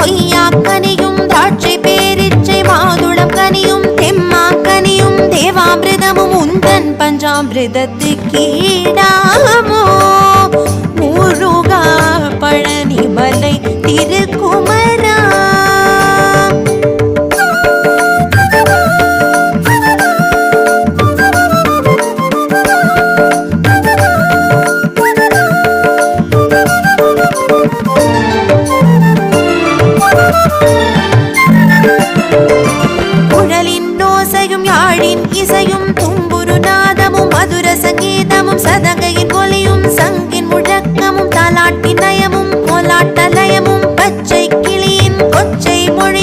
கொய்யாக்கனியும் திராட்சை பேரிச்சை மாதுளம் கனியும் தெம்மாங்கனியும் தேவாமிர்தமும் உந்தன் பஞ்சாமிர்தத்துக்கீடாமோ முருகா பழனிமலை திருக்குமரா. குழலின் ஓசையும் யாழின் இசையும் தும்புரு நாதமும் மதுர சங்கீதமும் சதங்கையின் ஒலியும் சங்கின் முழக்கமும் தாலாட்டின் நயமும் கோலாட்ட லயமும் பச்சை கிளியின் கொச்சை மொழி